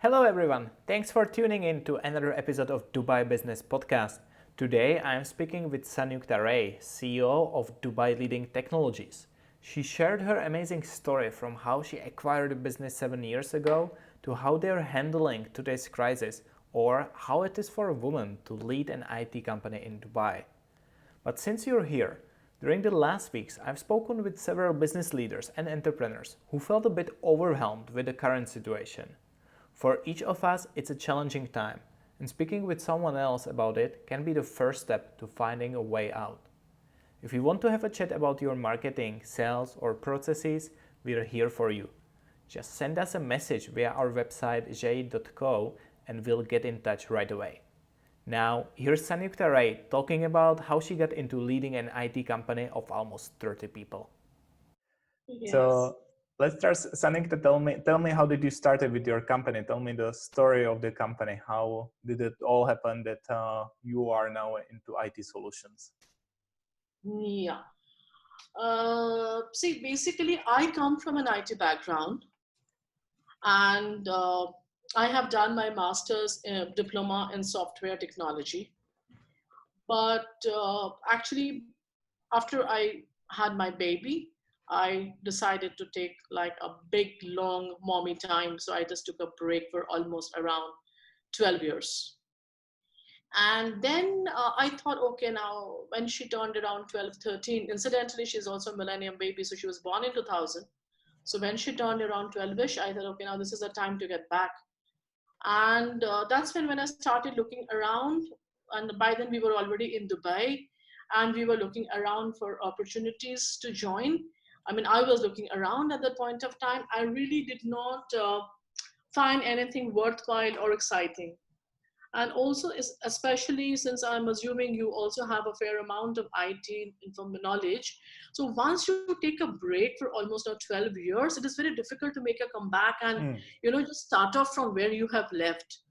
Hello everyone, thanks for tuning in to another episode of Dubai Business Podcast. Today I am speaking with Sanjukta Ray, CEO of Dubai Leading Technologies. She shared her amazing story from how she acquired a business 7 years ago to how they are handling today's crisis or how it is for a woman to lead an IT company in Dubai. But since you're here, during the last weeks I've spoken with several business leaders and entrepreneurs who felt a bit overwhelmed with the current situation. For each of us, it's a challenging time, and speaking with someone else about it can be the first step to finding a way out. If you want to have a chat about your marketing, sales, or processes, we're here for you. Just send us a message via our website e08.co and we'll get in touch right away. Now, here's Sanjukta Ray talking about how she got into leading an IT company of almost 30 people. Yes. So let's start. Sanjukta, tell me how did you start with your company? Tell me the story of the company. How did it all happen that you are now into IT solutions? Yeah. See, basically, I come from an IT background, and I have done my master's diploma in software technology. But actually, after I had my baby, I decided to take like a big, long mommy time. So I just took a break for almost around 12 years. And then I thought, okay, now when she turned around 12, 13, incidentally, she's also a millennium baby. So she was born in 2000. So when she turned around 12ish, I thought, okay, now this is a time to get back. And that's when I started looking around. And by then we were already in Dubai and we were looking around for opportunities to join. I mean, I was looking around at that point of time. I really did not find anything worthwhile or exciting. And also, especially since I'm assuming you also have a fair amount of IT knowledge. So once you take a break for almost 12 years, it is very difficult to make a comeback and, just start off from where you have left.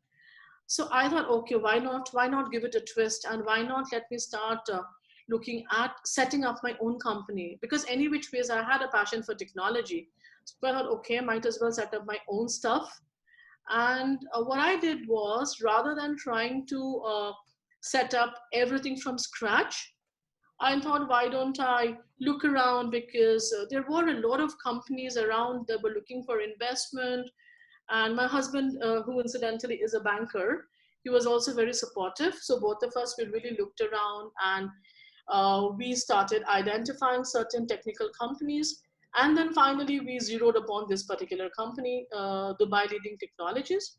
So I thought, okay, why not give it a twist, and why not let me start looking at setting up my own company, because any which ways I had a passion for technology. So I thought, okay, might as well set up my own stuff. And what I did was, rather than trying to set up everything from scratch, I thought, why don't I look around, because there were a lot of companies around that were looking for investment. And my husband, who incidentally is a banker, he was also very supportive. So both of us, we really looked around, and we started identifying certain technical companies. And then finally, we zeroed upon this particular company, Dubai Leading Technologies,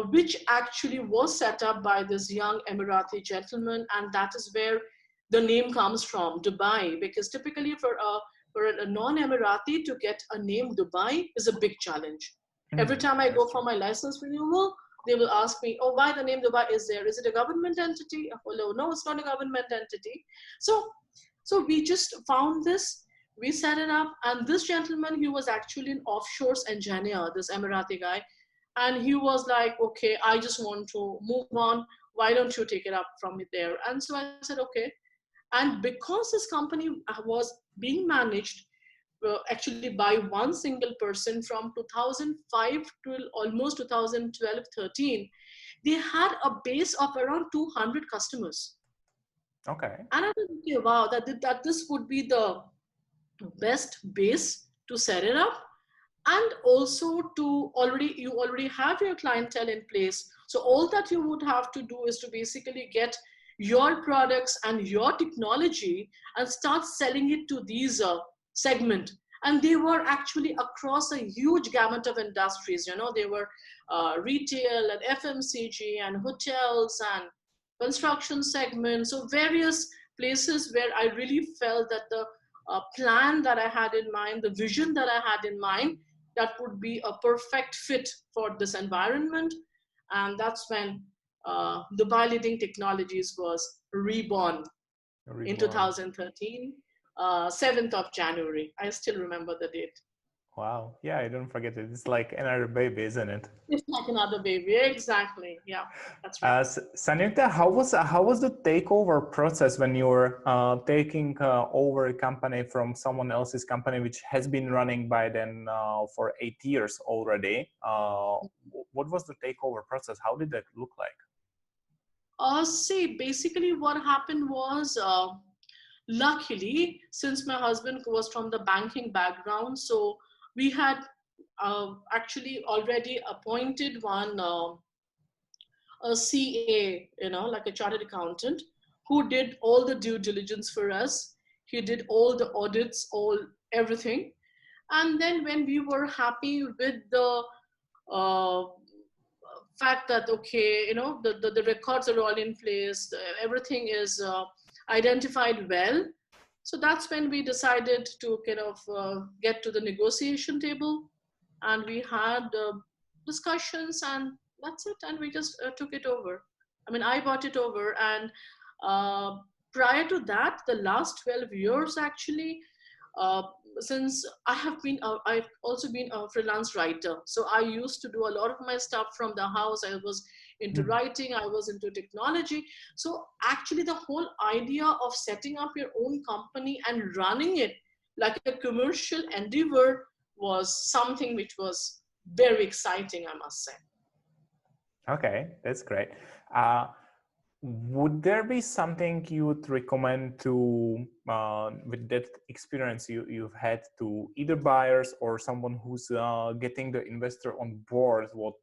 which actually was set up by this young Emirati gentleman. And that is where the name comes from, Dubai, because typically for a non-Emirati to get a name Dubai is a big challenge. Every time I go for my license renewal, they will ask me, oh, why the name Dubai is there? Is it a government entity? Oh, no, it's not a government entity. So we just found this, we set it up, and this gentleman, he was actually an offshores engineer, this Emirati guy. And he was like, okay, I just want to move on. Why don't you take it up from there? And so I said, okay. And because this company was being managed actually by one single person from 2005 to almost 2012-13, they had a base of around 200 customers. Okay. And I thought, okay, wow, that this would be the best base to set it up. And also you already have your clientele in place. So all that you would have to do is to basically get your products and your technology and start selling it to these segment. And they were actually across a huge gamut of industries. They were retail and FMCG and hotels and construction segments. So various places where I really felt that the plan that I had in mind, the vision that I had in mind, that would be a perfect fit for this environment. And that's when Dubai Leading Technologies was reborn in 2013, 7th of January. I still remember the date. Wow. Yeah, I don't forget it. It's like another baby, isn't it? It's like another baby. Exactly. Yeah, that's right. Sanjukta, how was the takeover process when you were taking over a company from someone else's company, which has been running by then for 8 years already? what was the takeover process? How did that look like? See, basically what happened was, luckily, since my husband was from the banking background, so we had actually already appointed one a CA, like a chartered accountant, who did all the due diligence for us. He did all the audits, everything. And then when we were happy with the uh, fact that, okay, the records are all in place, everything is identified well, so that's when we decided to kind of get to the negotiation table, and we had discussions, and that's it. And we just took it over. I mean, I bought it over, and uh, prior to that, the last 12 years actually, uh, since I've also been a freelance writer. So I used to do a lot of my stuff from the house. I was into Mhm. writing, I was into technology. So actually, the whole idea of setting up your own company and running it like a commercial endeavor was something which was very exciting, I must say. Okay, that's great. Uh, would there be something you would recommend to, with that experience you've had, to either buyers or someone who's getting the investor on board, what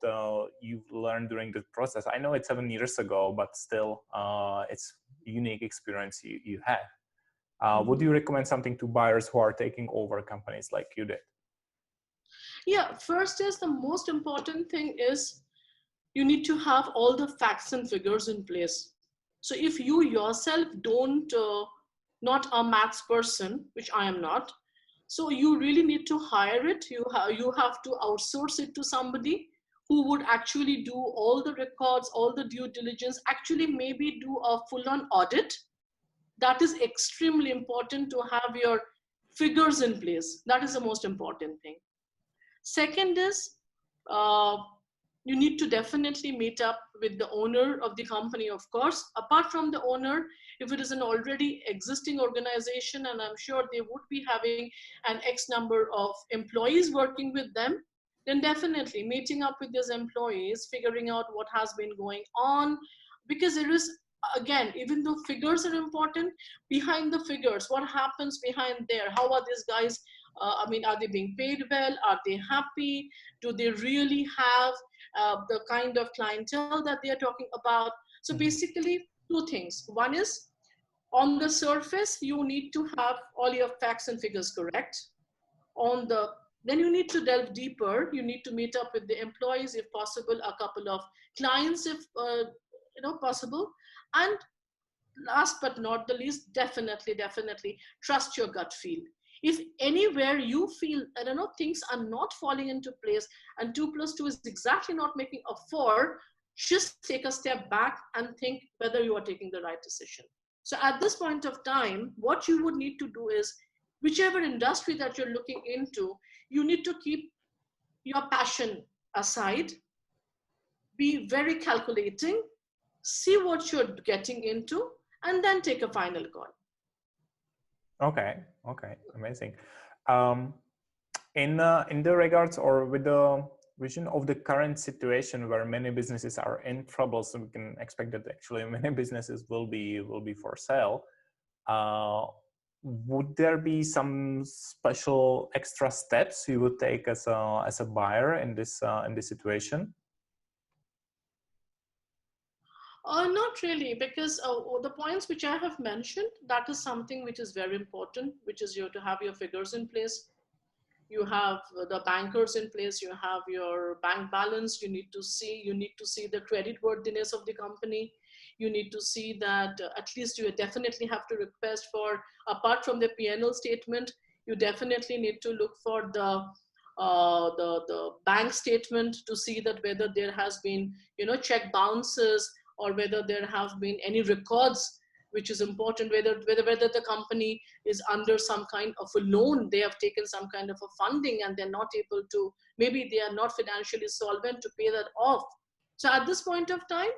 you've learned during the process? I know it's 7 years ago, but still it's unique experience you had. Would Mhm. you recommend something to buyers who are taking over companies like you did? Yeah, first is the most important thing is you need to have all the facts and figures in place. So if you yourself don't, not a maths person, which I am not, so you really need to hire it. You have to outsource it to somebody who would actually do all the records, all the due diligence, actually maybe do a full-on audit. That is extremely important to have your figures in place. That is the most important thing. Second is, uh, you need to definitely meet up with the owner of the company, of course. Apart from the owner, if it is an already existing organization, and I'm sure they would be having an X number of employees working with them, then definitely meeting up with those employees, figuring out what has been going on. Because there is, again, even though figures are important, behind the figures, what happens behind there? How are these guys? I mean, are they being paid well? Are they happy? Do they really have the kind of clientele that they are talking about? So Mhm. basically, two things. One is, on the surface, you need to have all your facts and figures correct. On the Then you need to delve deeper. You need to meet up with the employees, if possible, a couple of clients, if possible, and last but not the least, definitely trust your gut feel. If anywhere you feel, I don't know, things are not falling into place, and 2 plus 2 is exactly not making a 4, just take a step back and think whether you are taking the right decision. So at this point of time, what you would need to do is, whichever industry that you're looking into, you need to keep your passion aside, be very calculating, see what you're getting into, and then take a final call. Okay, amazing. Um, in the regards, or with the vision of the current situation where many businesses are in trouble, so we can expect that actually many businesses will be for sale. Uh, would there be some special extra steps you would take as a buyer in this situation? Not really, because the points which I have mentioned, that is something which is very important, which is you to have your figures in place. You have the bankers in place, you have your bank balance, you need to see the credit worthiness of the company. You need to see that at least you definitely have to request for, apart from the P&L statement, you definitely need to look for the bank statement to see that whether there has been check bounces, or whether there have been any records, which is important, whether the company is under some kind of a loan, they have taken some kind of a funding, and they're not able to, maybe they are not financially solvent to pay that off. So at this point of time,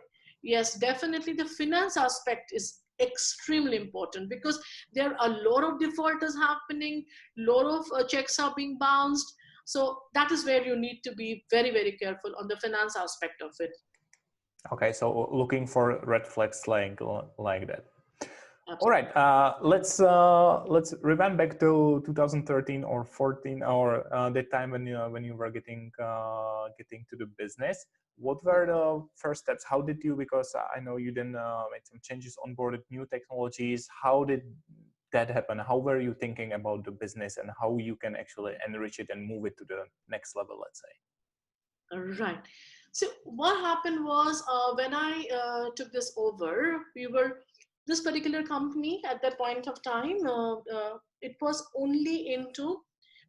yes, definitely the finance aspect is extremely important, because there are a lot of defaulters happening, lot of checks are being bounced. So that is where you need to be very, very careful on the finance aspect of it. Okay, so looking for red flags like that. Absolutely. All right, let's rewind back to 2013 or 14, or that time when you were getting to the business. What were the first steps? How did you? Because I know you then made some changes, onboarded new technologies. How did that happen? How were you thinking about the business and how you can actually enrich it and move it to the next level? Let's say. Right. So what happened was when I took this over, this particular company at that point of time, it was only into,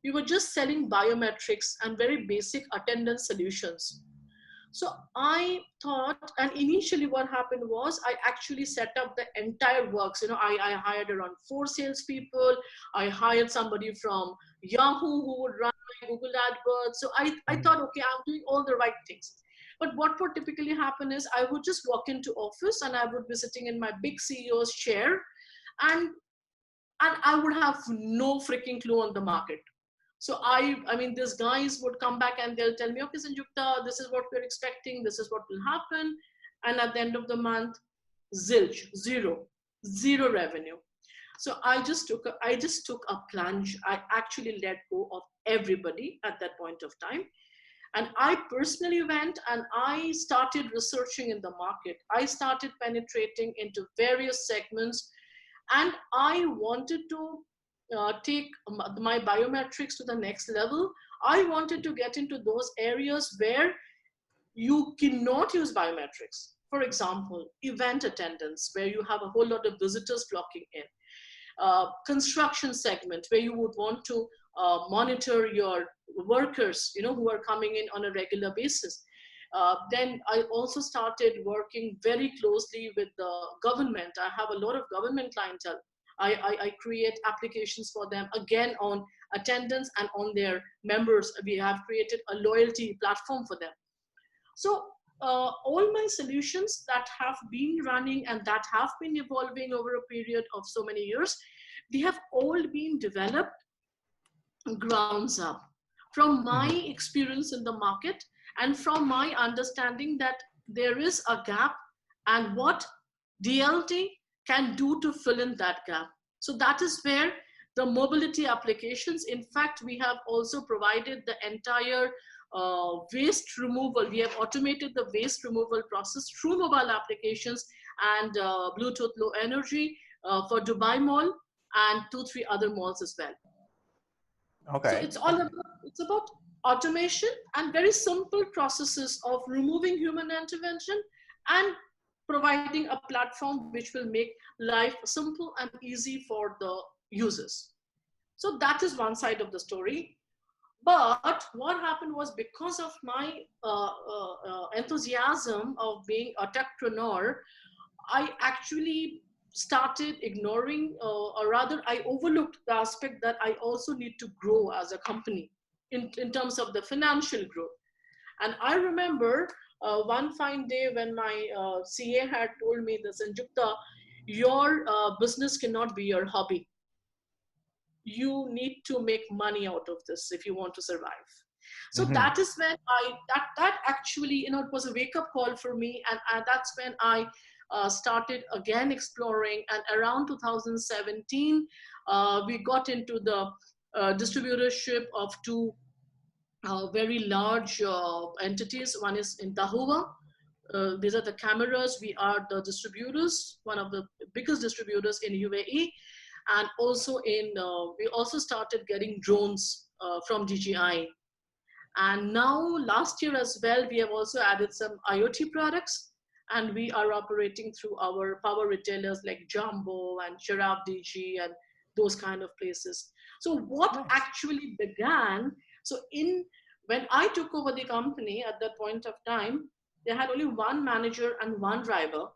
we were just selling biometrics and very basic attendance solutions. So I thought, and initially what happened was I actually set up the entire works. I hired around 4 salespeople. I hired somebody from Yahoo who would run my Google AdWords. So I thought, okay, I'm doing all the right things. But what would typically happen is I would just walk into office and I would be sitting in my big CEO's chair, and I would have no freaking clue on the market. So I mean, these guys would come back and they'll tell me, okay, Sanjukta, this is what we're expecting. This is what will happen. And at the end of the month, zilch, zero revenue. So I just took a plunge. I actually let go of everybody at that point of time. And I personally went and I started researching in the market. I started penetrating into various segments, and I wanted to take my biometrics to the next level. I wanted to get into those areas where you cannot use biometrics. For example, event attendance, where you have a whole lot of visitors flocking in. Construction segment, where you would want to monitor your workers, who are coming in on a regular basis. Then I also started working very closely with the government. I have a lot of government clientele. I create applications for them, again, on attendance and on their members. We have created a loyalty platform for them. So all my solutions that have been running and that have been evolving over a period of so many years, they have all been developed grounds up from my experience in the market and from my understanding that there is a gap and what DLT can do to fill in that gap. So that is where the mobility applications, in fact, we have also provided the entire waste removal. We have automated the waste removal process through mobile applications and Bluetooth Low Energy for Dubai Mall and 2-3 other malls as well. Okay. So it's about automation and very simple processes of removing human intervention and providing a platform which will make life simple and easy for the users. So that is one side of the story. But what happened was, because of my enthusiasm of being a techpreneur, I actually started ignoring, or rather I overlooked the aspect that I also need to grow as a company in terms of the financial growth. And I remember one fine day when my CA had told me this, Sanjukta, your business cannot be your hobby. You need to make money out of this if you want to survive. So that is when that actually, it was a wake-up call for me. And that's when I started again exploring. And around 2017, we got into the distributorship of two very large entities. One is in Takeover. These are the cameras. We are the distributors, one of the biggest distributors in UAE. And also we also started getting drones from DJI. And now last year as well, we have also added some IoT products, and we are operating through our power retailers like Jumbo and Giraffe DG and those kind of places. So what actually began, when I took over the company at that point of time, they had only one manager and one driver.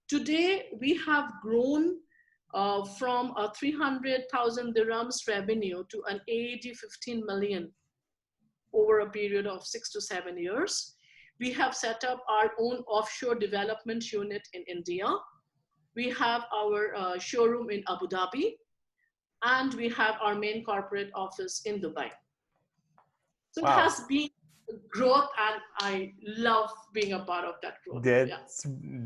Today, we have grown from a 300,000 dirhams revenue to an AED 15 million over a period of 6 to 7 years. We have set up our own offshore development unit in India. We have our showroom in Abu Dhabi, and we have our main corporate office in Dubai. So it Wow. has been growth, and I love being a part of that growth. Yeah.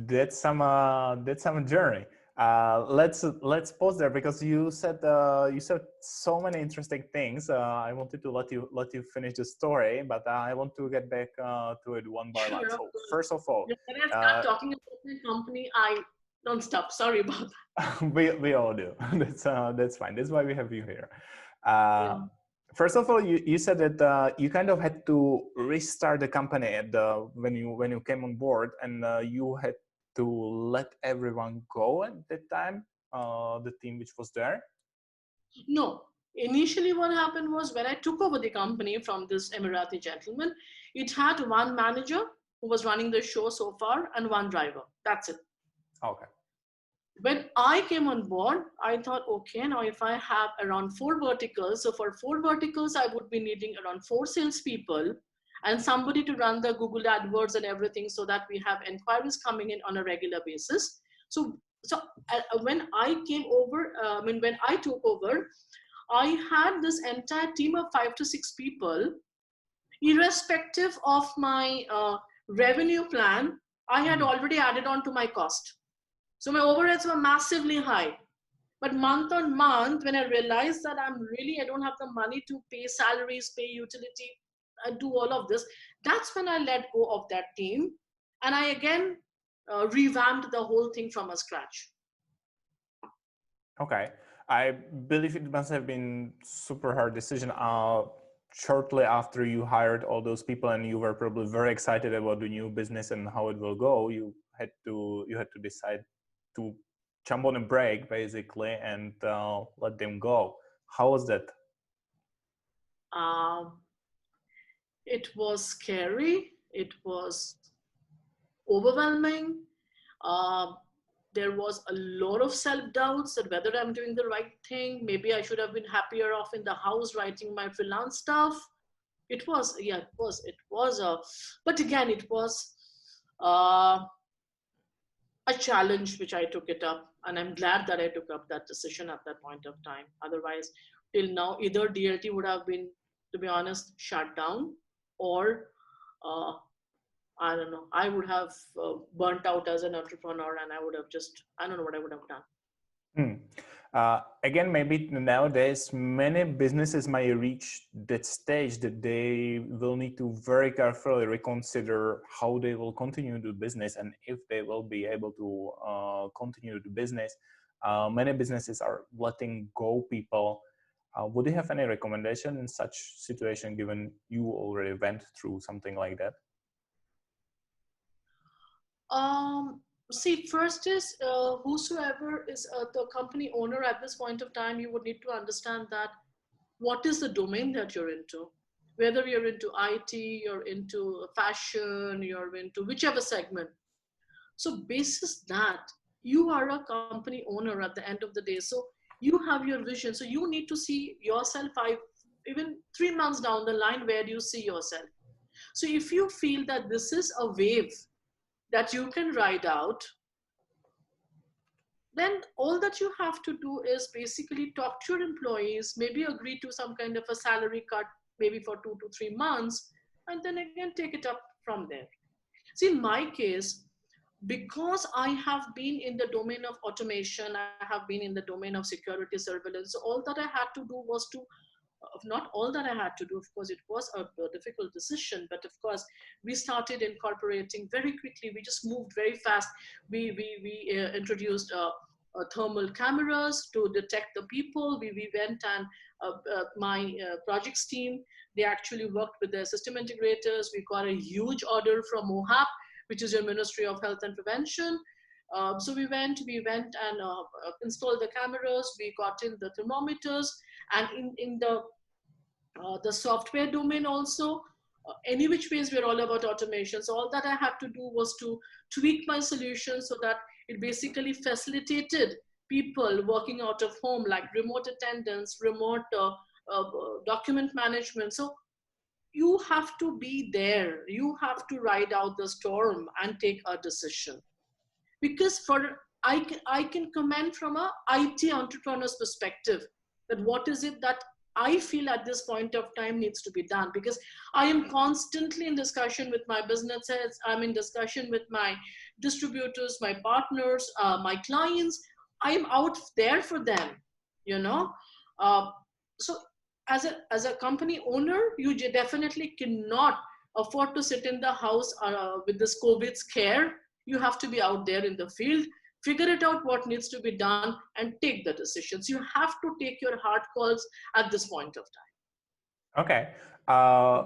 That's some journey. Let's pause there because you said so many interesting things. I wanted to let you finish the story, but I want to get back to it one by one. Sure, of So course. first of all, Yeah, when I start uh, talking about my company, I don't stop. Sorry about that. we all do. That's fine. That's why we have you here. Uh, Yeah. First of all, you said that you kind of had to restart the company at the when you came on board, and you had to let everyone go at that time. The team which was there. No. Initially, what happened was when I took over the company from this Emirati gentleman, it had one manager who was running the show so far and one driver. That's it. Okay. When I came on board, I thought, okay, now if I have around 4 verticals, so for 4 verticals, I would be needing around 4 salespeople and somebody to run the Google AdWords and everything so that we have inquiries coming in on a regular basis. So when I came over, when I took over, I had this entire team of 5 to 6 people, irrespective of my revenue plan. I had Mhm. already added on to my cost. So my overheads were massively high. But month on month, when I realized that I don't have the money to pay salaries, pay utility, I do all of this, that's when I let go of that team. And I again revamped the whole thing from a scratch. Okay. I believe it must have been super hard decision. Shortly after you hired all those people and you were probably very excited about the new business and how it will go, you had to decide to jump on a brake basically and let them go. How was that? Um, it was scary. It was overwhelming. Um, there was a lot of self-doubts that whether I'm doing the right thing. Maybe I should have been happier off in the house writing my freelance stuff. It was, yeah, it was but again, it was uh, a challenge which I took it up, and I'm glad that I took up that decision at that point of time. Otherwise, till now, either DLT would have been, to be honest, shut down, or uh, I don't know, I would have burnt out as an entrepreneur, and I would have just, I don't know what I would have done. Hmm. Again, maybe nowadays many businesses might reach that stage that they will need to very carefully reconsider how they will continue the business and if they will be able to continue the business. Many businesses are letting go people. Would you have any recommendation in such situation, given you already went through something like that? Um, See, first is whosoever is the company owner at this point of time, you would need to understand that what is the domain that you're into. Whether you're into IT, you're into fashion, you're into whichever segment. So, basis that, you are a company owner at the end of the day. So, you have your vision. So, you need to see yourself even 3 months down the line. Where do you see yourself? So, if you feel that this is a wave that you can ride out, then all that you have to do is basically talk to your employees, maybe agree to some kind of a salary cut, maybe for 2 to 3 months, and then again take it up from there. See, in my case, because I have been in the domain of automation, I have been in the domain of security surveillance. So all that I had to do was to, not all that I had to do, of course, it was a difficult decision, but of course, we started incorporating very quickly. We just moved very fast. We introduced thermal cameras to detect the people. We went and my projects team, they actually worked with their system integrators. We got a huge order from MOHAP, which is your Ministry of Health and Prevention. So we went and installed the cameras. We got in the thermometers, and in the software domain also. Any which ways, we're all about automation. So all that I had to do was to tweak my solution so that it basically facilitated people working out of home, like remote attendance, remote document management. So you have to be there. You have to ride out the storm and take a decision. Because I can comment from a IT entrepreneur's perspective that what is it that I feel at this point of time needs to be done, because I am constantly in discussion with my business heads. I'm in discussion with my distributors, my partners, my clients. I'm out there for them, you know. Uh, so as a company owner, you definitely cannot afford to sit in the house with this COVID scare. You have to be out there in the field, figure it out what needs to be done, and take the decisions. You have to take your hard calls at this point of time. Okay. Uh,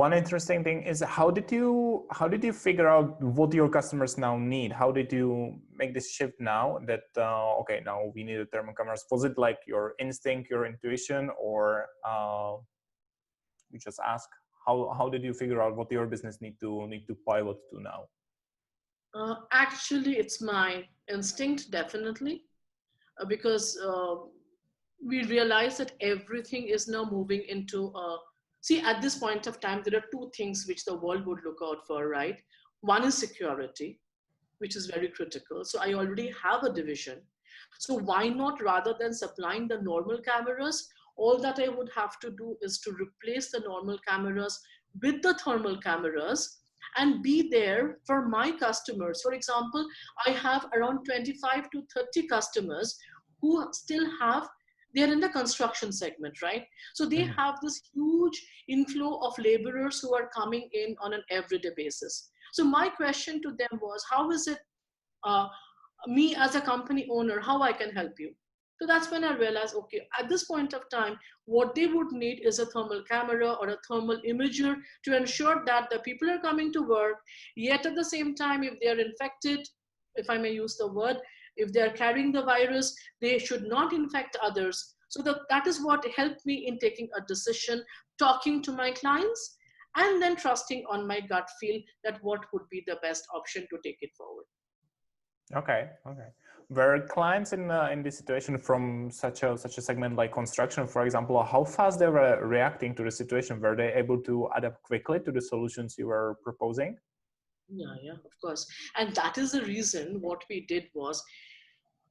One interesting thing is how did you figure out what your customers now need? How did you make this shift now that okay, now we need a thermal cameras? Was it like your instinct, your intuition, or you just ask? How did you figure out what your business need to pivot to now? Actually, it's my instinct, definitely, because we realize that everything is now moving into see, at this point of time, there are two things which the world would look out for, right? One is security, which is very critical. So I already have a division. So why not, rather than supplying the normal cameras, all that I would have to do is to replace the normal cameras with the thermal cameras and be there for my customers. For example, I have around 25 to 30 customers who still have, they're in the construction segment, right? So they Mhm. have this huge inflow of laborers who are coming in on an everyday basis. So my question to them was, how is it, uh, me as a company owner, how I can help you? So that's when I realized, okay, at this point of time, what they would need is a thermal camera or a thermal imager to ensure that the people are coming to work, yet at the same time, if they are infected, if I may use the word, if they are carrying the virus, they should not infect others. So that is what helped me in taking a decision, talking to my clients, and then trusting on my gut feel that what would be the best option to take it forward. Okay, okay. Were clients in this situation from such a segment like construction, for example, how fast they were reacting to the situation? Were they able to adapt quickly to the solutions you were proposing? Yeah, of course. And that is the reason what we did was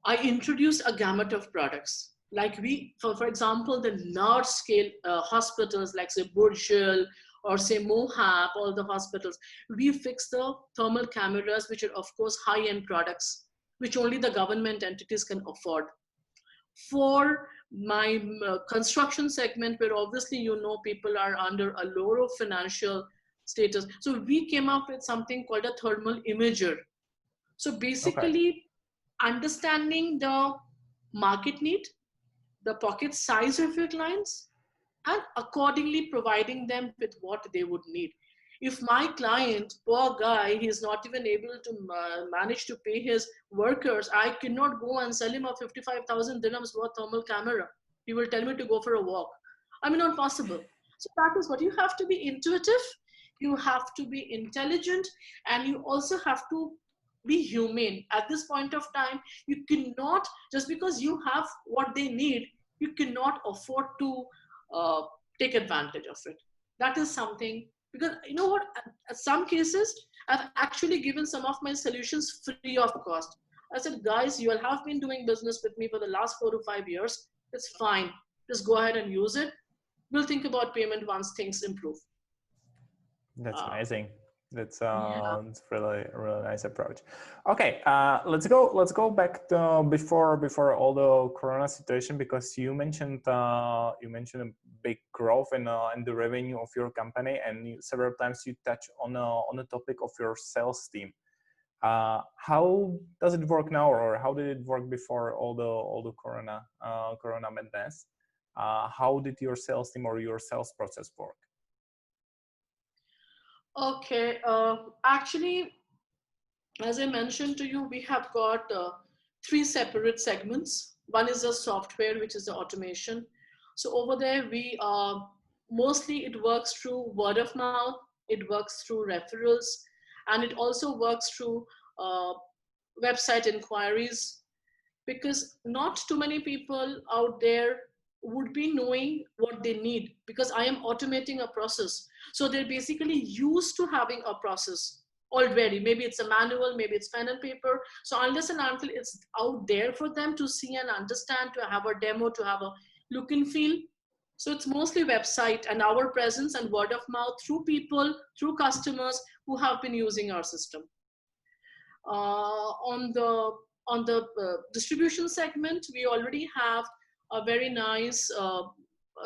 I introduced a gamut of products. Like for example, the large scale hospitals like say Burjil or say Mohab, all the hospitals, we fix the thermal cameras, which are of course high end products, which only the government entities can afford. For my construction segment, where obviously people are under a lower financial status, so we came up with something called a thermal imager. So Okay. basically, understanding the market need, the pocket size of your clients, and accordingly providing them with what they would need. If my client, poor guy, he's not even able to manage to pay his workers, I cannot go and sell him a 55,000 dirhams worth thermal camera. He will tell me to go for a walk. I mean, not possible. So that is what you have to be intuitive, you have to be intelligent, and you also have to be humane. At this point of time, you cannot, just because you have what they need, you cannot afford to uh, take advantage of it. That is something, because you know what, at some cases, I've actually given some of my solutions free of cost. I said, guys, you all have been doing business with me for the last 4 to 5 years. It's fine. Just go ahead and use it. We'll think about payment once things improve. That's Uh, amazing. That's yeah. it's really nice approach. Okay, let's go back to before all the Corona situation, because you mentioned a big growth in the revenue of your company, and several times you touch on the topic of your sales team. How does it work now, or how did it work before all the Corona madness? How did your sales team or your sales process work? Okay. Actually, as I mentioned to you, we have got three separate segments. One is the software, which is the automation. So over there, we mostly it works through word of mouth, it works through referrals, and it also works through uh, website inquiries, because not too many people out there would be knowing what they need, because I am automating a process. So they're basically used to having a process already. Maybe it's a manual, maybe it's pen and paper. So unless and until it's out there for them to see and understand, to have a demo, to have a look and feel, So it's mostly website and our presence and word of mouth through people, through customers who have been using our system. On the distribution segment, we already have a very nice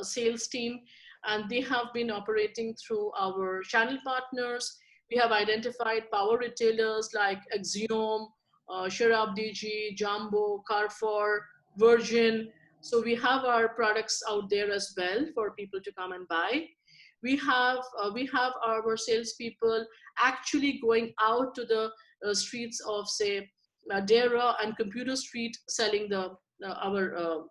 sales team, and they have been operating through our channel partners. We have identified power retailers like Axiom, Sharab DG, Jumbo, Carrefour, Virgin. So we have our products out there as well for people to come and buy. We have our salespeople actually going out to the streets of, say, Dera and Computer Street, selling our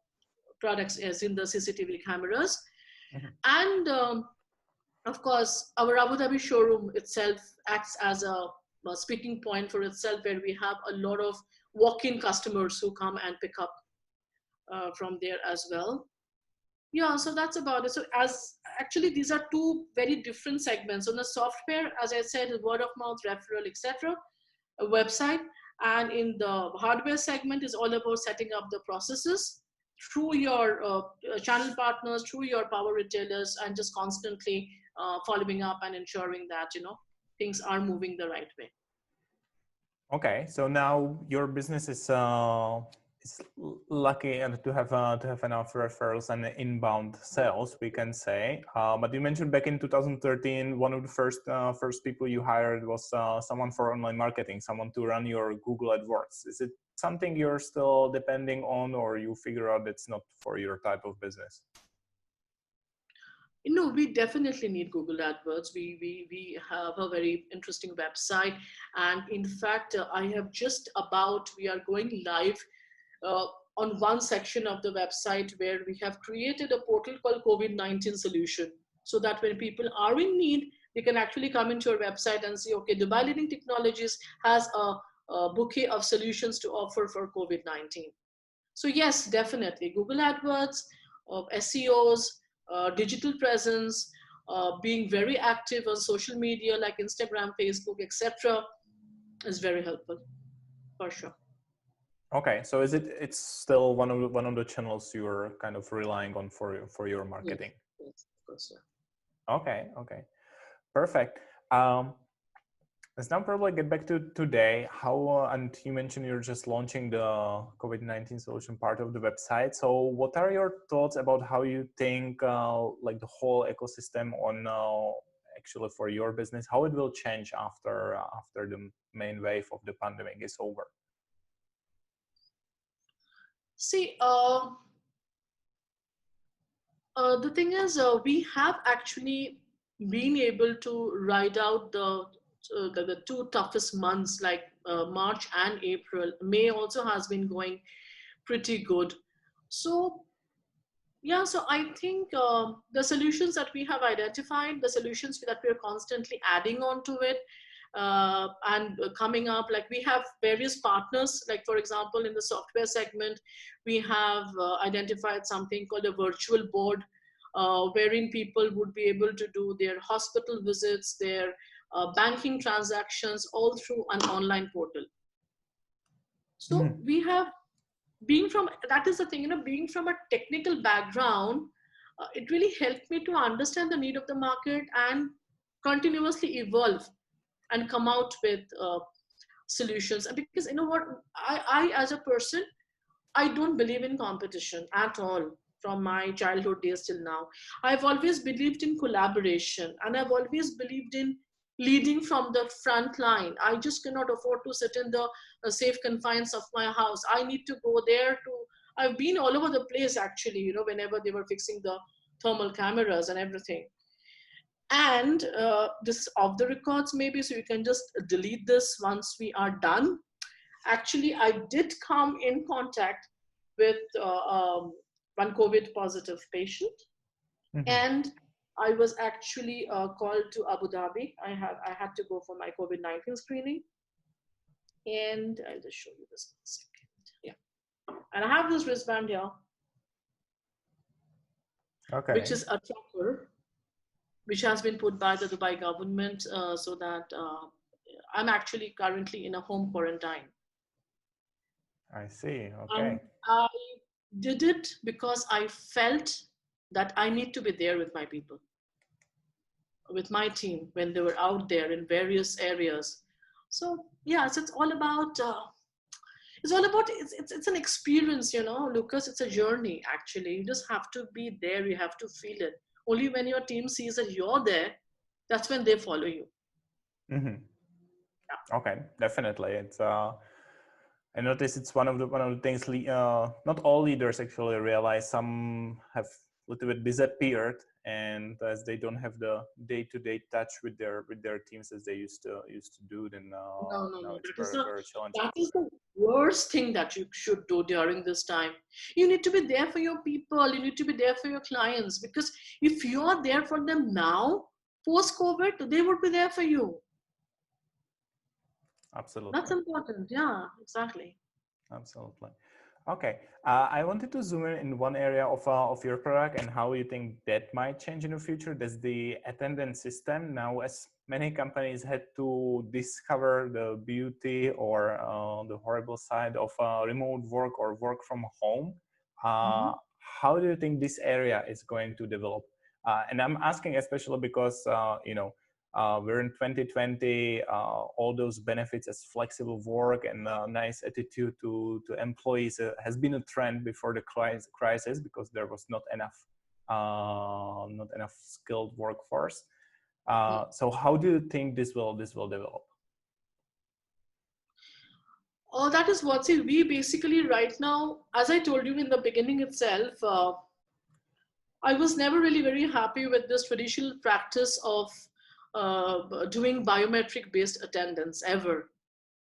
products as in the CCTV cameras. Mhm. And of course, our Abu Dhabi showroom itself acts as a speaking point for itself, where we have a lot of walk-in customers who come and pick up from there as well. Yeah, so that's about it. So as actually these are two very different segments. On the software, as I said, word of mouth, referral, etc., a website. And in the hardware segment is all about setting up the processes through your channel partners, through your power retailers, and just constantly following up and ensuring that things are moving the right way. Okay, so now your business is lucky and to have enough referrals and inbound sales, we can say. But you mentioned back in 2013, one of the first people you hired was someone for online marketing, someone to run your Google AdWords. Is it something you're still depending on, or you figure out it's not for your type of business? We definitely need Google AdWords. We have a very interesting website, and in fact, we are going live uh, on one section of the website where we have created a portal called COVID-19 Solution, so that when people are in need, they can actually come into our website and see, okay, Dubai Leading Technologies has a bouquet of solutions to offer for COVID-19. So yes, definitely Google AdWords, SEOs, digital presence, being very active on social media like Instagram, Facebook, etc., is very helpful for sure. Okay, so it's still one of the channels you're kind of relying on for your Yes, marketing. yes, of course. Yeah. Okay, perfect. Let's now probably get back to today. And you mentioned you're just launching the COVID-19 solution part of the website. So what are your thoughts about how you think like the whole ecosystem on actually for your business, how it will change after the main wave of the pandemic is over? See, the thing is, we have actually been able to ride out the two toughest months, like March and April. May also has been going pretty good. So yeah, so I think the solutions that we have identified, the solutions that we're constantly adding on to it, and coming up, like we have various partners, like for example, in the software segment, we have identified something called a virtual board, wherein people would be able to do their hospital visits, their banking transactions, all through an online portal. So we have, being from, that is the thing, being from a technical background, it really helped me to understand the need of the market and continuously evolve and come out with solutions. And because you know what, I as a person, I don't believe in competition at all. From my childhood days till now, I've always believed in collaboration, and I've always believed in leading from the front line. I just cannot afford to sit in the safe confines of my house. I need to go there to. I've been all over the place actually. Whenever they were fixing the thermal cameras and everything. And this is off the records maybe, so you can just delete this once we are done. Actually, I did come in contact with one COVID positive patient, Mm-hmm. and I was actually called to Abu Dhabi. I had to go for my COVID-19 screening, and I'll just show you this in a second. Yeah, and I have this wristband here, which Okay, is a tracker, which has been put by the Dubai government, so that I'm actually currently in a home quarantine. I see. And Okay. I did it because I felt that I need to be there with my people, with my team when they were out there in various areas. So yes, it's an experience, Lucas. It's a journey actually. You just have to be there, you have to feel it. Only when your team sees that you're there, that's when they follow you. Mm-hmm. Yeah. Okay, definitely. It's I notice it's one of the things not all leaders actually realize. Some have a little bit disappeared, and as they don't have the day-to-day touch with their teams as they used to do, then No, no, now no. it's very very challenging. That is the worst thing that you should do during this time. You need to be there for your people. You need to be there for your clients, because if you are there for them now, post COVID, they would be there for you. That's Absolutely. important. Yeah, exactly. Absolutely. Okay. I wanted to zoom in one area of your product and how you think that might change in the future. That's the attendance system. Now, as many companies had to discover the beauty or the horrible side of remote work or work from home, uh, Mhm. how do you think this area is going to develop? And I'm asking especially because we're in 2020. All those benefits as flexible work and nice attitude to employees has been a trend before the crisis because there was not enough skilled workforce. So how do you think this will develop? Oh, that is what, see, we basically right now, as I told you in the beginning itself, I was never really very happy with this traditional practice of doing biometric based attendance ever.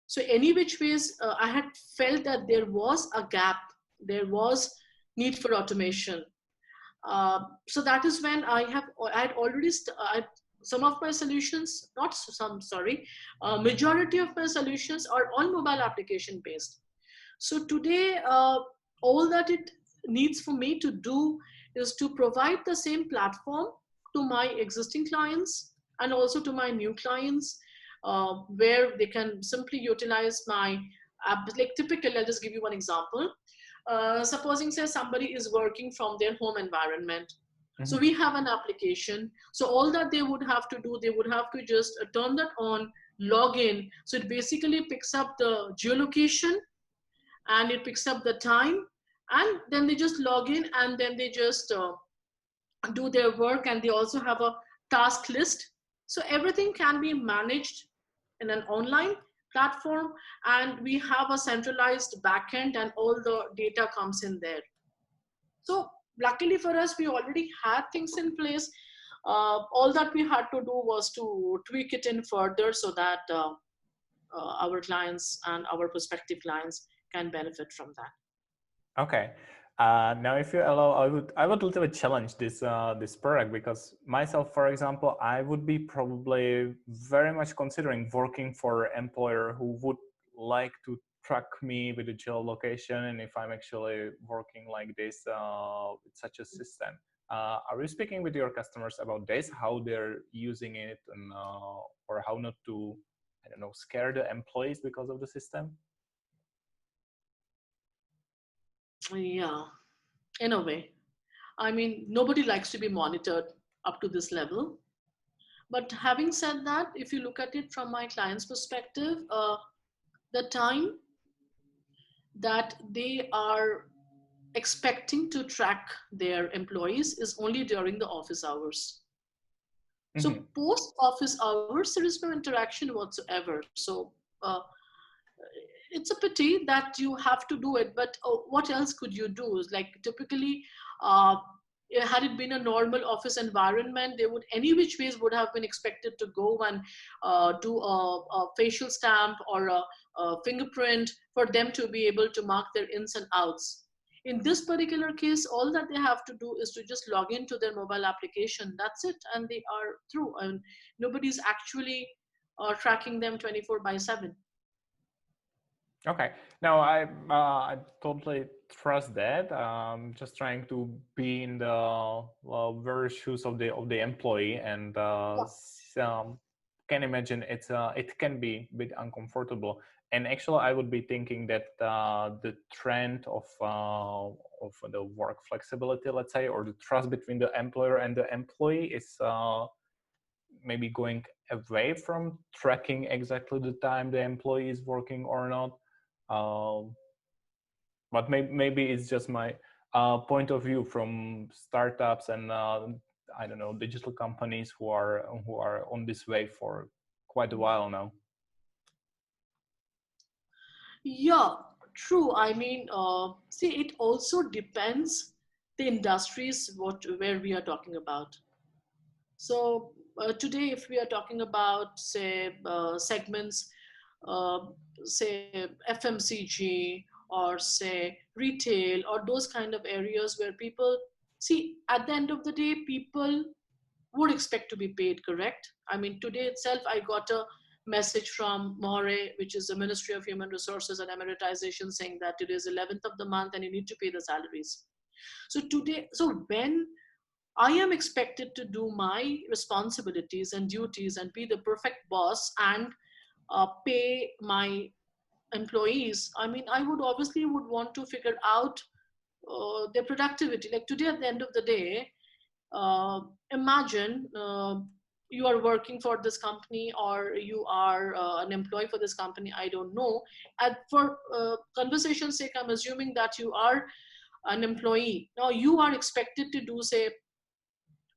So any which ways, I had felt that there was a gap, there was need for automation. So that is when I had already some of my solutions, not some, sorry, majority of my solutions are on mobile application based. So today, all that it needs for me to do is to provide the same platform to my existing clients and also to my new clients, where they can simply utilize my app. Like typically, I'll just give you one example. Supposing, say, somebody is working from their home environment. So Mhm. we have an application. So all that they would have to do, they would have to just turn that on, log in. So it basically picks up the geolocation and it picks up the time, and then they just log in and then they just do their work, and they also have a task list. So everything can be managed in an online platform, and we have a centralized backend and all the data comes in there. So luckily for us, we already had things in place. All that we had to do was to tweak it in further so that our clients and our prospective clients can benefit from that. Okay. Now, if you allow, I would a little bit challenge this product because myself, for example, I would be probably very much considering working for an employer who would like to track me with the geolocation and if I'm actually working like this with such a system. Are you speaking with your customers about this, how they're using it, and or how not to, I don't know, scare the employees because of the system? Yeah, in a way. I mean, nobody likes to be monitored up to this level. But having said that, if you look at it from my client's perspective, the time that they are expecting to track their employees is only during the office hours. So Hmm. post office hours, there is no interaction whatsoever. So it's a pity that you have to do it, but what else could you do? Is like typically, uh, had it been a normal office environment, they would any which ways would have been expected to go and do a facial stamp or a fingerprint for them to be able to mark their ins and outs. In this particular case, all that they have to do is to just log into their mobile application. That's it, and they are through. And nobody's actually tracking them 24/7. Okay. No, I totally trust that. Just trying to be in the very shoes of the employee, and can imagine it can be a bit uncomfortable. And actually, I would be thinking that the trend of of the work flexibility, let's say, or the trust between the employer and the employee is maybe going away from tracking exactly the time the employee is working or not. But maybe it's just my point of view from startups and I don't know, digital companies who are on this way for quite a while now. Yeah, true. I mean, see, it also depends the industries where we are talking about. So today, if we are talking about, say, segments, uh, say FMCG or say retail or those kind of areas where people see at the end of the day, people would expect to be paid, correct? I mean, today itself, I got a message from More, which is the Ministry of Human Resources and Emeritisation, saying that today is 11th of the month and you need to pay the salaries. So today, so when I am expected to do my responsibilities and duties and be the perfect boss and pay my employees, I mean, I would obviously would want to figure out their productivity. Like today, at the end of the day, uh, imagine you are working for this company or you are an employee for this company, I don't know. And for conversation's sake, I'm assuming that you are an employee. Now you are expected to do, say,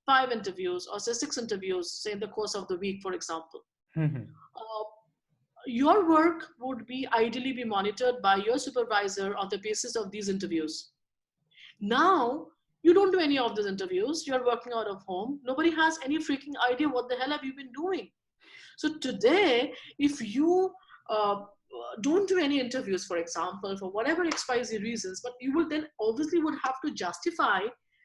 5 interviews or say 6 interviews, say in the course of the week, for example. uh, your work would be ideally be monitored by your supervisor on the basis of these interviews. Now, you don't do any of those interviews. You're working out of home. Nobody has any freaking idea what the hell have you been doing. So today, if you don't do any interviews, for example, for whatever XYZ reasons, but you will then obviously would have to justify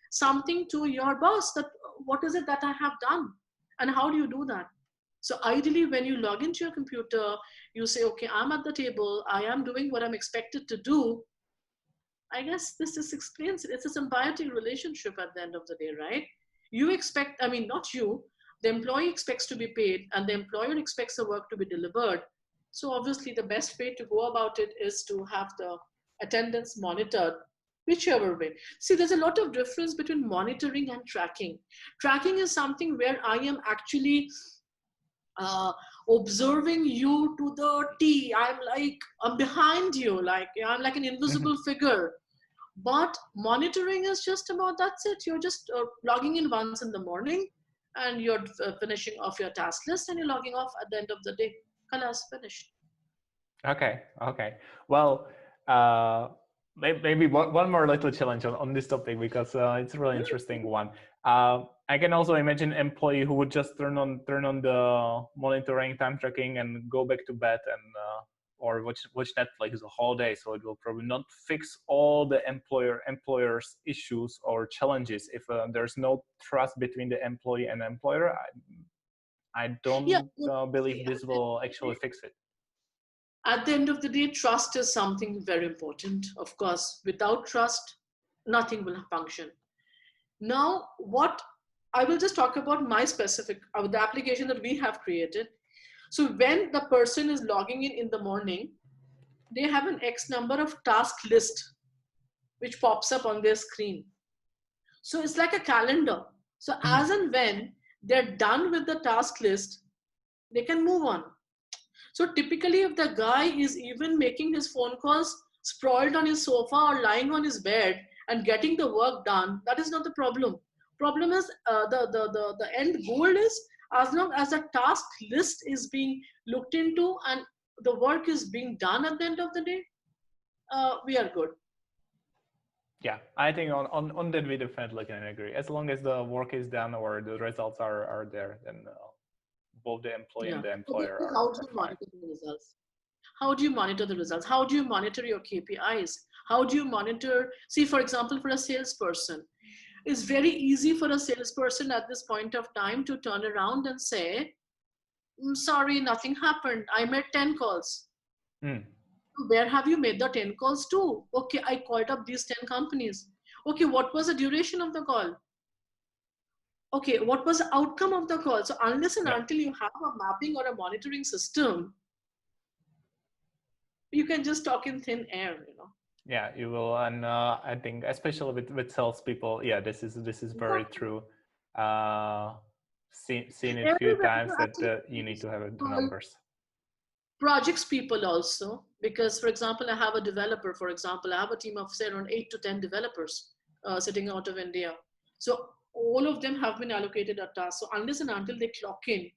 something to your boss that what is it that I have done and how do you do that? So ideally, when you log into your computer, you say, okay, I'm at the table, I am doing what I'm expected to do. I guess this just explains it. It's a symbiotic relationship at the end of the day, right? You expect, I mean, not you, the employee expects to be paid and the employer expects the work to be delivered. So obviously the best way to go about it is to have the attendance monitored, whichever way. See, there's a lot of difference between monitoring and tracking. Tracking is something where I am actually uh, observing you to the T. I'm behind you, like I'm like an invisible figure. But monitoring is just about that's it. You're just logging in once in the morning and you're finishing off your task list and you're logging off at the end of the day. Kalas, finished. Okay. Well, maybe one more little challenge on this topic because it's a really interesting one. I can also imagine an employee who would just turn on the monitoring, time tracking, and go back to bed and or watch Netflix the whole day. So it will probably not fix all the employer's issues or challenges if there's no trust between the employee and employer. I don't believe this will actually fix it. At the end of the day, trust is something very important. Of course, without trust, nothing will function. Now, what I will just talk about my specific, the application that we have created. So when the person is logging in the morning, they have an X number of task list which pops up on their screen. So it's like a calendar. So as and when they're done with the task list, they can move on. So typically, if the guy is even making his phone calls sprawled on his sofa or lying on his bed and getting the work done, that is not the problem. Problem is the end goal is as long as the task list is being looked into and the work is being done at the end of the day, we are good. Yeah, I think on that we definitely can agree. As long as the work is done or the results are there, then both the employee and the employer Okay, are how do you fine. monitor the results? How do you monitor the results? How do you monitor your KPIs? How do you monitor, see, for example, for a salesperson, it's very easy for a salesperson at this point of time to turn around and say, sorry, nothing happened. I made 10 calls. Where have you made the 10 calls to? Okay, I called up these 10 companies. Okay, what was the duration of the call? Okay, what was the outcome of the call? So unless and until you have a mapping or a monitoring system, you can just talk in thin air, you know. Yeah, you will, and I think especially with salespeople, yeah, this is very Exactly. true. Seen it few Everywhere. times that Actually, you need to have the people, numbers. projects people also, because for example, I have a developer, for example, I have a team of say around 8 to 10 developers sitting out of India. So all of them have been allocated a task. So unless and until they clock in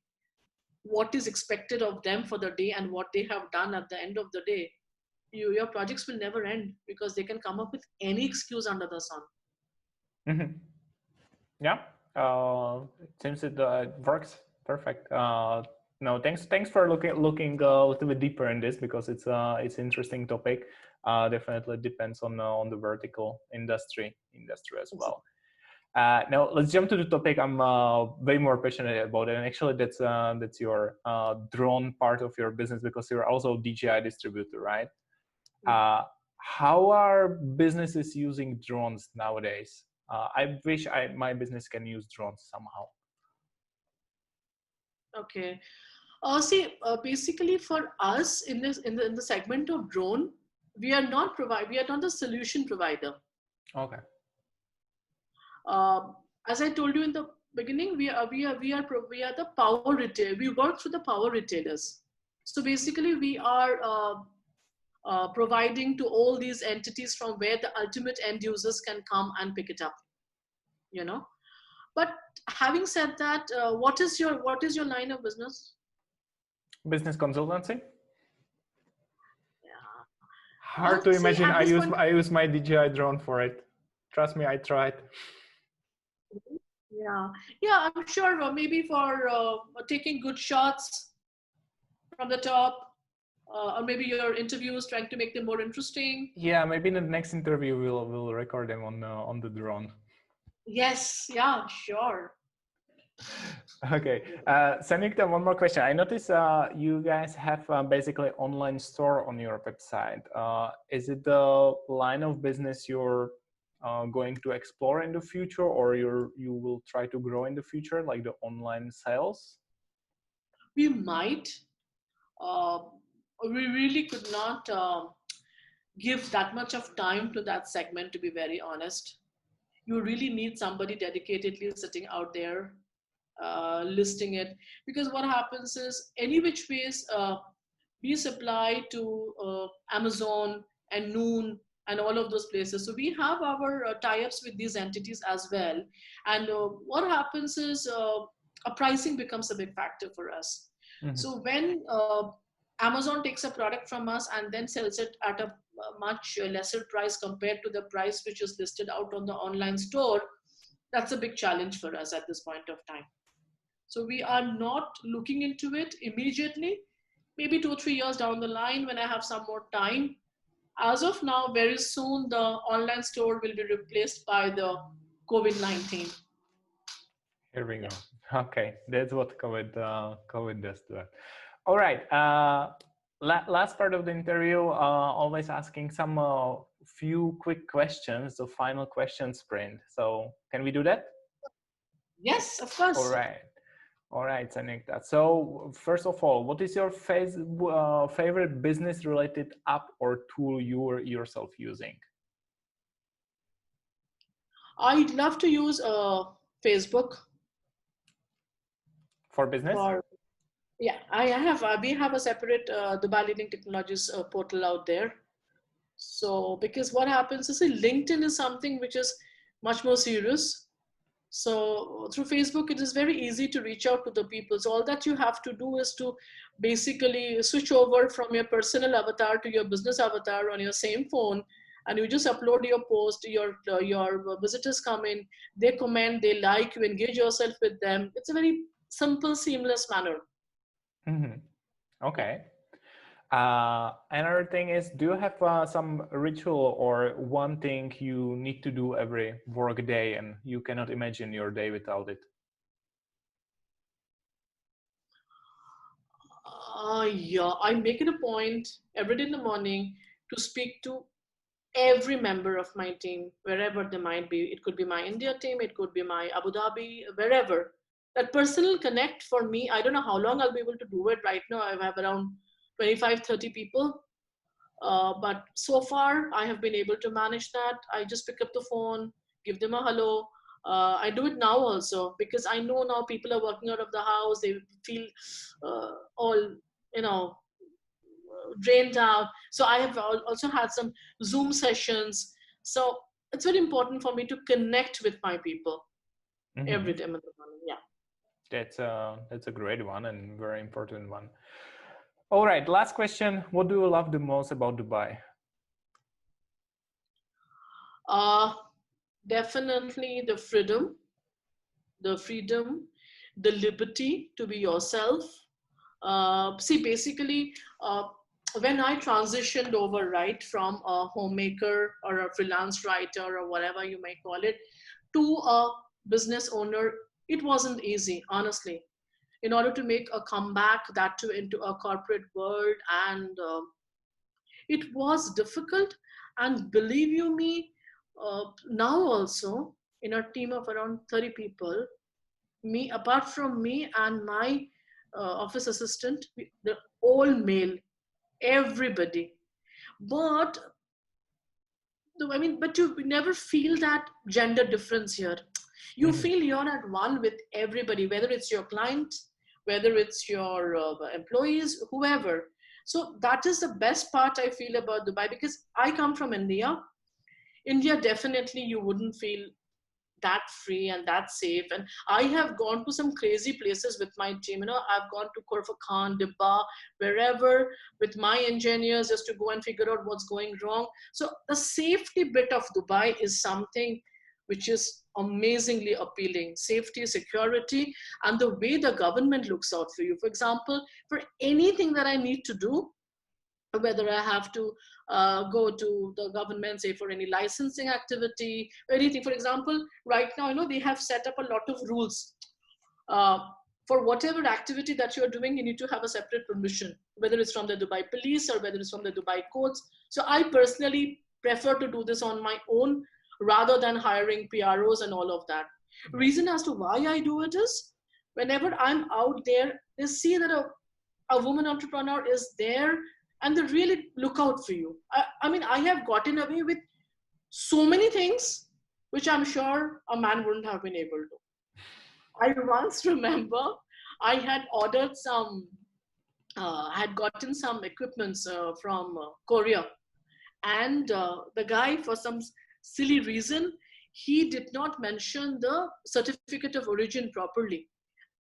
what is expected of them for the day and what they have done at the end of the day, your projects will never end because they can come up with any excuse under the sun. Hmm. Yeah, it seems it works perfect. No, thanks for looking a little bit deeper in this because it's interesting topic. Definitely depends on the vertical industry as well. Now let's jump to the topic I'm way more passionate about, and actually that's your drone part of your business because you're also DJI distributor, right? Uh, how are businesses using drones nowadays? I wish my business can use drones somehow. Okay. See, basically for us in this in the segment of drone, we are not the solution provider. Okay. As I told you in the beginning, we are the power retail. We work through the power retailers. So basically, we are providing to all these entities from where the ultimate end users can come and pick it up. You know. But having said that, what is your line of business? Business consultancy. Yeah. Hard to See, imagine. at this point, I use my DJI drone for it. Trust me, I tried. yeah, yeah, I'm sure maybe for taking good shots from the top, or maybe your interviews trying to make them more interesting. Yeah, maybe in the next interview we'll record them on the drone. Yes, yeah, sure. Okay, Sanjukta, one more question. I noticed you guys have basically online store on your website. Is it the line of business you're going to explore in the future, or you will try to grow in the future, like the online sales? We might. Uh, we really could not give that much of time to that segment, to be very honest. You really need somebody dedicatedly sitting out there listing it, because what happens is any which ways we supply to Amazon and Noon and all of those places. So we have our tie-ups with these entities as well. And what happens is a pricing becomes a big factor for us. Mm-hmm. So when Amazon takes a product from us and then sells it at a much lesser price compared to the price which is listed out on the online store, that's a big challenge for us at this point of time. So we are not looking into it immediately. Maybe 2 or 3 years down the line when I have some more time. As of now, very soon the online store will be replaced by the COVID-19. Here we Yeah. go. Okay, that's what COVID does to us. All right. Last part of the interview, always asking some few quick questions, the final question sprint. So can we do that? Yes, of All course. right. All right, Sanjukta. So first of all, what is your favorite business-related app or tool you're yourself using I'd love to use Facebook for business? for, yeah, we have a separate Dubai Leading Technologies portal out there. So because what happens is LinkedIn is something which is much more serious. So through Facebook, it is very easy to reach out to the people. So all that you have to do is to basically switch over from your personal avatar to your business avatar on your same phone, and you just upload your post. Your visitors come in, they comment, they like, you engage yourself with them. It's a very simple, seamless manner. Mm-hmm. Yeah. Okay. Another thing is, do you have some ritual or one thing you need to do every work day and you cannot imagine your day without it? Yeah, I make it a point every day in the morning to speak to every member of my team, wherever they might be. It could be my India team, it could be my Abu Dhabi, wherever. That personal connect for me, I don't know how long I'll be able to do it. Right now, I have around 25, 30 people. But so far, I have been able to manage that. I just pick up the phone, give them a hello. I do it now also because I know now people are working out of the house. They feel all, you know, drained out. So I have also had some Zoom sessions. So it's very important for me to connect with my people Mm-hmm. every time in the morning. Yeah. That's a great one and very important one. All right, last question. What do you love the most about Dubai? Uh, Definitely the freedom, the liberty to be yourself. See, basically, when I transitioned over, right, from a homemaker or a freelance writer or whatever you may call it, to a business owner, it wasn't easy, honestly. In order to make a comeback, that too into a corporate world, and it was difficult. And believe you me, now also in a team of around 30 people, me apart from me and my office assistant, they're all male, everybody. But I mean, but you never feel that gender difference here. You Mm-hmm. feel you're at one with everybody, whether it's your client, whether it's your employees, whoever. So that is the best part I feel about Dubai, because I come from India. India, definitely you wouldn't feel that free and that safe. And I have gone to some crazy places with my team. I've gone to Korfakhan, Dibba, wherever, with my engineers, just to go and figure out what's going wrong. So the safety bit of Dubai is something which is amazingly appealing. Safety, security, and the way the government looks out for you. For example, for anything that I need to do, whether I have to go to the government, say for any licensing activity or anything. For example, right now, they have set up a lot of rules. Uh, for whatever activity that you're doing, you need to have a separate permission, whether it's from the Dubai police or whether it's from the Dubai courts. So I personally prefer to do this on my own rather than hiring PROs and all of that. Yeah. Reason as to why I do it is, whenever I'm out there, they see that a woman entrepreneur is there and they really look out for you. I mean, I have gotten away with so many things which I'm sure a man wouldn't have been able to. I once remember I had ordered some, I had gotten some equipments from Korea, and the guy, for some silly reason, he did not mention the certificate of origin properly,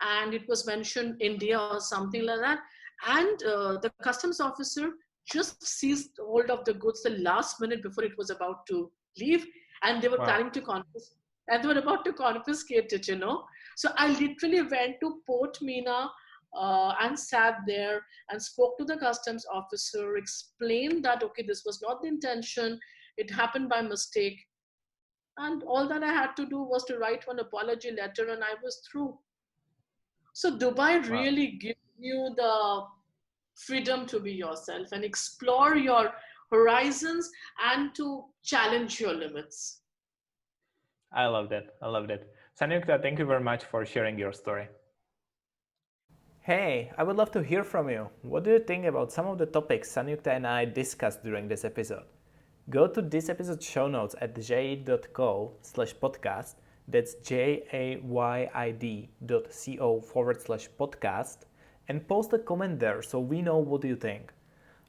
and it was mentioned India or something like that. And the customs officer just seized hold of the goods the last minute before it was about to leave, and they were Wow. planning to confiscate. And they were about to confiscate it. So I literally went to Port Mina and sat there and spoke to the customs officer, explained that, okay, this was not the intention, it happened by mistake. And all that I had to do was to write one apology letter, and I was through. So Dubai Wow. really gives you the freedom to be yourself and explore your horizons and to challenge your limits. I love that. I love that. Sanjukta, thank you very much for sharing your story. Hey, I would love to hear from you. What do you think about some of the topics Sanjukta and I discussed during this episode? Go to this episode's show notes at jay.co/podcast. That's jayd.co/podcast, and post a comment there so we know what you think.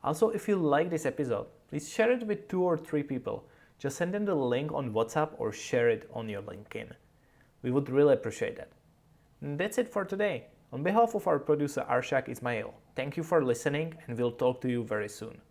Also, if you like this episode, please share it with 2 or 3 people. Just send them the link on WhatsApp or share it on your LinkedIn. We would really appreciate that. And that's it for today. On behalf of our producer Arshak Ismail, thank you for listening, and we'll talk to you very soon.